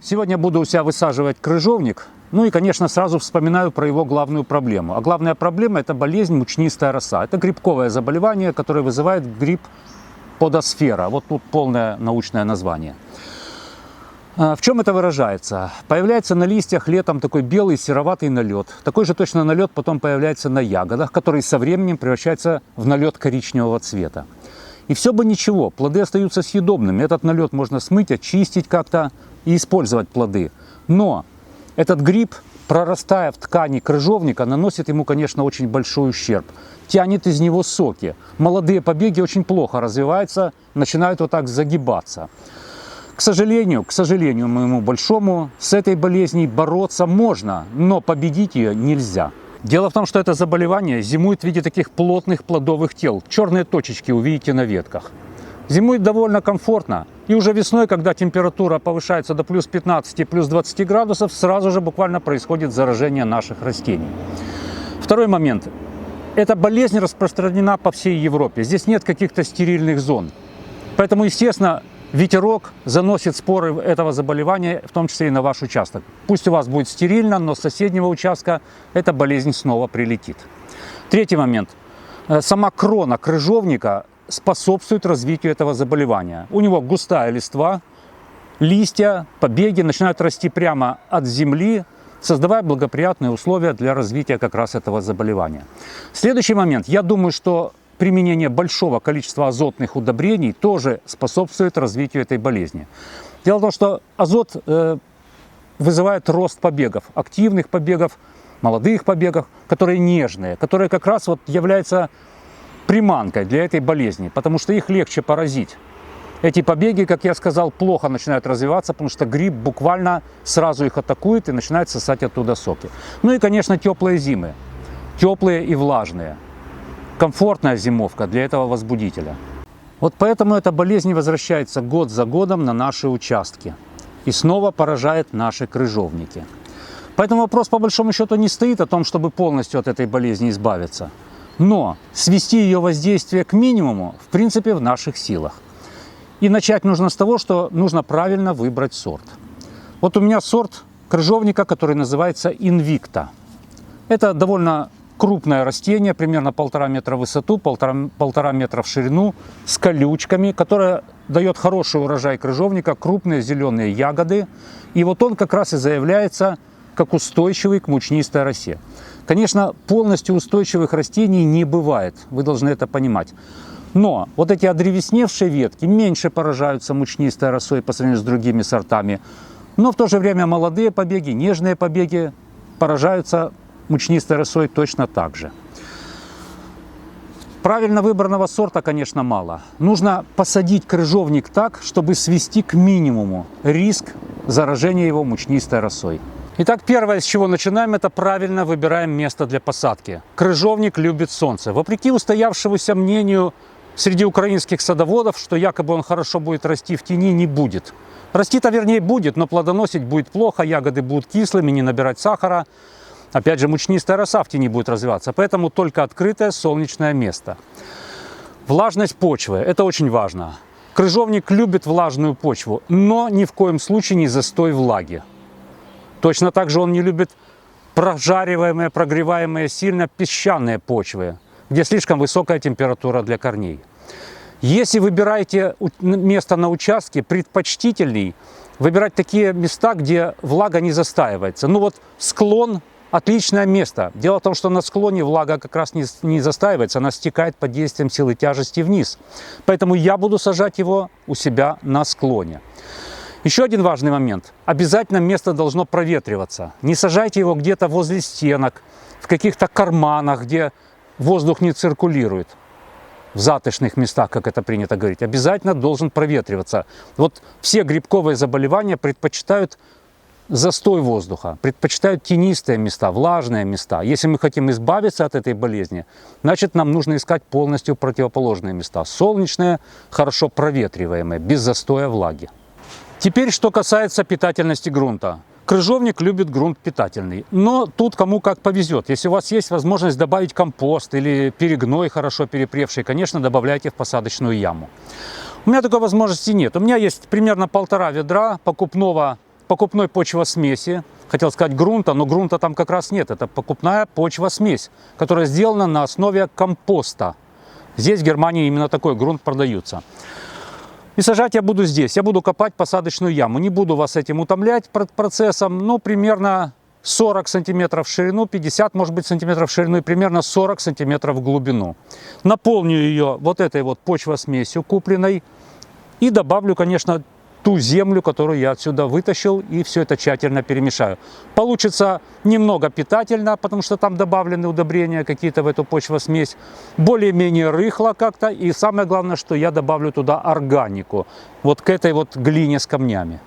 Сегодня буду у себя высаживать крыжовник. Ну и, конечно, сразу вспоминаю про его главную проблему. А главная проблема – это болезнь мучнистая роса. Это грибковое заболевание, которое вызывает гриб подосфера. Вот тут полное научное название. В чем это выражается? Появляется на листьях летом такой белый сероватый налет. Такой же точно налет потом появляется на ягодах, который со временем превращается в налет коричневого цвета. И все бы ничего, плоды остаются съедобными. Этот налет можно смыть, очистить как-то и использовать плоды. Но этот гриб, прорастая в ткани крыжовника, наносит ему, конечно, очень большой ущерб. Тянет из него соки. Молодые побеги очень плохо развиваются, начинают вот так загибаться. К сожалению моему большому, с этой болезнью бороться можно, но победить ее нельзя. Дело в том, что это заболевание зимует в виде таких плотных плодовых тел. Черные точечки увидите на ветках. Зимует довольно комфортно. И уже весной, когда температура повышается до плюс 15, плюс 20 градусов, сразу же буквально происходит заражение наших растений. Второй момент. Эта болезнь распространена по всей Европе. Здесь нет каких-то стерильных зон. Поэтому, естественно, ветерок заносит споры этого заболевания, в том числе и на ваш участок. Пусть у вас будет стерильно, но с соседнего участка эта болезнь снова прилетит. Третий момент. Сама крона крыжовника способствует развитию этого заболевания. У него густая листва, листья, побеги начинают расти прямо от земли, создавая благоприятные условия для развития как раз этого заболевания. Следующий момент. Я думаю, что применение большого количества азотных удобрений тоже способствует развитию этой болезни. Дело в том, что азот вызывает рост побегов, активных побегов, молодых побегов, которые нежные, которые как раз вот являются приманкой для этой болезни, потому что их легче поразить. Эти побеги, как я сказал, плохо начинают развиваться, потому что гриб буквально сразу их атакует и начинает сосать оттуда соки. Ну и, конечно, теплые зимы, теплые и влажные. Комфортная зимовка для этого возбудителя. Вот поэтому эта болезнь возвращается год за годом на наши участки и снова поражает наши крыжовники. Поэтому вопрос по большому счету не стоит о том, чтобы полностью от этой болезни избавиться. Но свести ее воздействие к минимуму, в принципе, в наших силах. И начать нужно с того, что нужно правильно выбрать сорт. Вот у меня сорт крыжовника, который называется Invicta. Это довольно крупное растение, примерно 1,5 метра в высоту, 1,5 метра в ширину, с колючками, которое дает хороший урожай крыжовника, крупные зеленые ягоды. И вот он как раз и заявляется как устойчивый к мучнистой росе. Конечно, полностью устойчивых растений не бывает, вы должны это понимать. Но вот эти одревесневшие ветки меньше поражаются мучнистой росой по сравнению с другими сортами. Но в то же время молодые побеги, нежные побеги поражаются мучнистой росой точно так же. Правильно выбранного сорта, конечно, мало. Нужно посадить крыжовник так, чтобы свести к минимуму риск заражения его мучнистой росой. Итак, первое, с чего начинаем, это правильно выбираем место для посадки. Крыжовник любит солнце. Вопреки устоявшемуся мнению среди украинских садоводов, что якобы он хорошо будет расти в тени, не будет. Расти-то, вернее, будет, но плодоносить будет плохо, ягоды будут кислыми, не набирать сахара. Опять же, мучнистая роса в тени будет развиваться, поэтому только открытое солнечное место. Влажность почвы – это очень важно. Крыжовник любит влажную почву, но ни в коем случае не застой влаги. Точно так же он не любит прожариваемые, прогреваемые сильно песчаные почвы, где слишком высокая температура для корней. Если выбираете место на участке, предпочтительней выбирать такие места, где влага не застаивается. Ну вот склон – отличное место. Дело в том, что на склоне влага как раз не застаивается, она стекает под действием силы тяжести вниз. Поэтому я буду сажать его у себя на склоне. Еще один важный момент. Обязательно место должно проветриваться. Не сажайте его где-то возле стенок, в каких-то карманах, где воздух не циркулирует. В затышных местах, как это принято говорить. Обязательно должен проветриваться. Вот все грибковые заболевания предпочитают застой воздуха, предпочитают тенистые места, влажные места. Если мы хотим избавиться от этой болезни, значит нам нужно искать полностью противоположные места. Солнечные, хорошо проветриваемые, без застоя влаги. Теперь, что касается питательности грунта. Крыжовник любит грунт питательный, но тут кому как повезет. Если у вас есть возможность добавить компост или перегной, хорошо перепревший, конечно, добавляйте в посадочную яму. У меня такой возможности нет. У меня есть примерно 1,5 ведра покупного покупной почвосмеси. Хотел сказать грунта, но грунта там как раз нет. Это покупная почвосмесь, которая сделана на основе компоста. Здесь в Германии именно такой грунт продается. И сажать я буду здесь. Я буду копать посадочную яму. Не буду вас этим утомлять процессом. Но примерно 40 сантиметров в ширину, 50, может быть, сантиметров в ширину и примерно 40 сантиметров в глубину. Наполню ее вот этой вот почвосмесью купленной. И добавлю, конечно, ту землю, которую я отсюда вытащил, и все это тщательно перемешаю. Получится немного питательно, потому что там добавлены удобрения какие-то в эту почвосмесь. Более-менее рыхло как-то. И самое главное, что я добавлю туда органику. Вот к этой вот глине с камнями.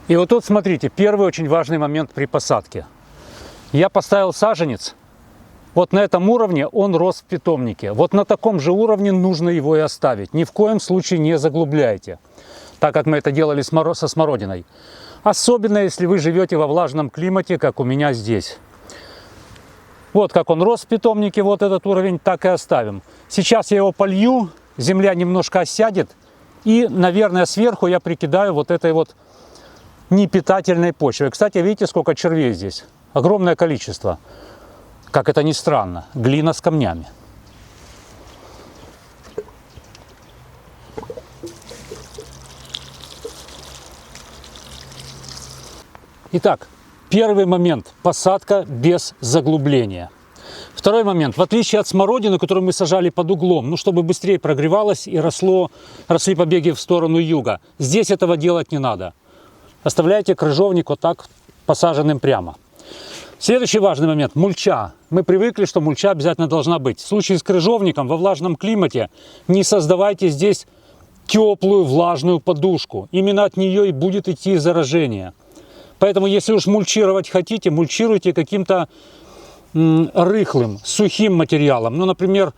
И вот тут смотрите, первый очень важный момент при посадке. Я поставил саженец, вот на этом уровне он рос в питомнике. Вот на таком же уровне нужно его и оставить. Ни в коем случае не заглубляйте, так как мы это делали со смородиной. Особенно, если вы живете во влажном климате, как у меня здесь. Вот как он рос в питомнике, вот этот уровень, так и оставим. Сейчас я его полью, земля немножко осядет. И, наверное, сверху я прикидаю вот этой вот непитательной почвы. Кстати, видите, сколько червей здесь? Огромное количество. Как это ни странно. Глина с камнями. Итак, первый момент. Посадка без заглубления. Второй момент. В отличие от смородины, которую мы сажали под углом, ну, чтобы быстрее прогревалось и росли побеги в сторону юга, здесь этого делать не надо. Оставляйте крыжовник вот так посаженным прямо. Следующий важный момент – мульча. Мы привыкли, что мульча обязательно должна быть. В случае с крыжовником во влажном климате не создавайте здесь теплую влажную подушку. Именно от нее и будет идти заражение. Поэтому, если уж мульчировать хотите, мульчируйте каким-то рыхлым, сухим материалом. Ну, например,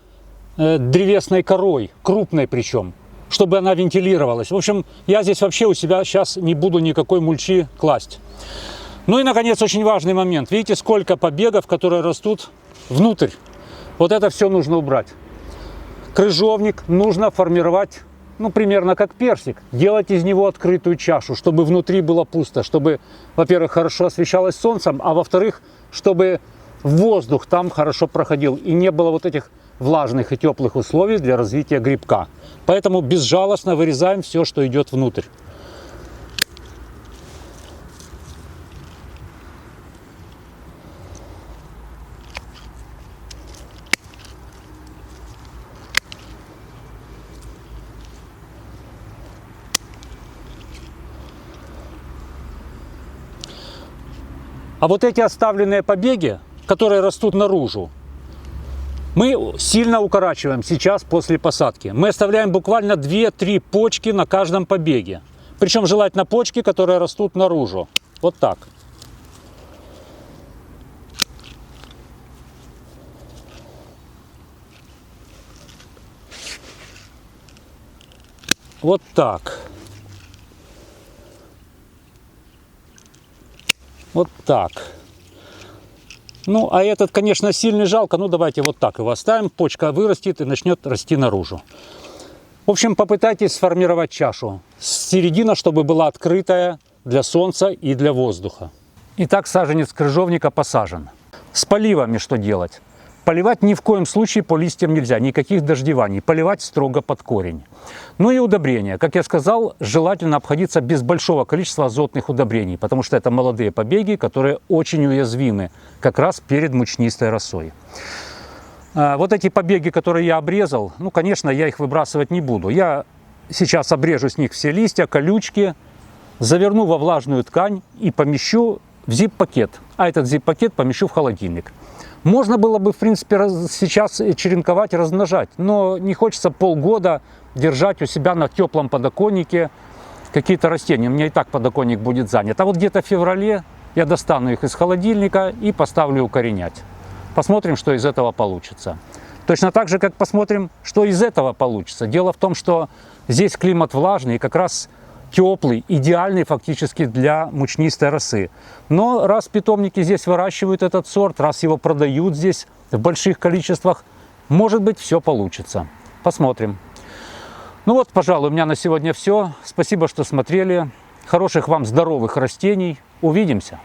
древесной корой, крупной причем, чтобы она вентилировалась. В общем, я здесь вообще у себя сейчас не буду никакой мульчи класть. Ну и, наконец, очень важный момент. Видите, сколько побегов, которые растут внутрь. Вот это все нужно убрать. Крыжовник нужно формировать, ну, примерно как персик. Делать из него открытую чашу, чтобы внутри было пусто. Чтобы, во-первых, хорошо освещалось солнцем, а во-вторых, чтобы воздух там хорошо проходил. И не было вот этих влажных и теплых условий для развития грибка. Поэтому безжалостно вырезаем все, что идет внутрь. А вот эти оставленные побеги, которые растут наружу, мы сильно укорачиваем сейчас после посадки. Мы оставляем буквально 2-3 почки на каждом побеге. Причем желательно почки, которые растут наружу. Вот так. Вот так. Вот так. Ну, а этот, конечно, сильный, жалко. Ну, давайте вот так его оставим. Почка вырастет и начнет расти наружу. В общем, попытайтесь сформировать чашу. Середина, чтобы была открытая для солнца и для воздуха. Итак, саженец крыжовника посажен. С поливами что делать? Поливать ни в коем случае по листьям нельзя, никаких дождеваний. Поливать строго под корень. Ну и удобрения. Как я сказал, желательно обходиться без большого количества азотных удобрений, потому что это молодые побеги, которые очень уязвимы как раз перед мучнистой росой. Вот эти побеги, которые я обрезал, ну, конечно, я их выбрасывать не буду. Я сейчас обрежу с них все листья, колючки, заверну во влажную ткань и помещу в зип-пакет. А этот зип-пакет помещу в холодильник. Можно было бы, в принципе, сейчас черенковать, размножать, но не хочется полгода держать у себя на теплом подоконнике какие-то растения. У меня и так подоконник будет занят. А вот где-то в феврале я достану их из холодильника и поставлю укоренять. Посмотрим, что из этого получится. Точно так же, как посмотрим, что из этого получится. Дело в том, что здесь климат влажный и как раз теплый, идеальный фактически для мучнистой росы. Но раз питомники здесь выращивают этот сорт, раз его продают здесь в больших количествах, может быть, все получится. Посмотрим. Ну вот, пожалуй, у меня на сегодня все. Спасибо, что смотрели. Хороших вам здоровых растений. Увидимся.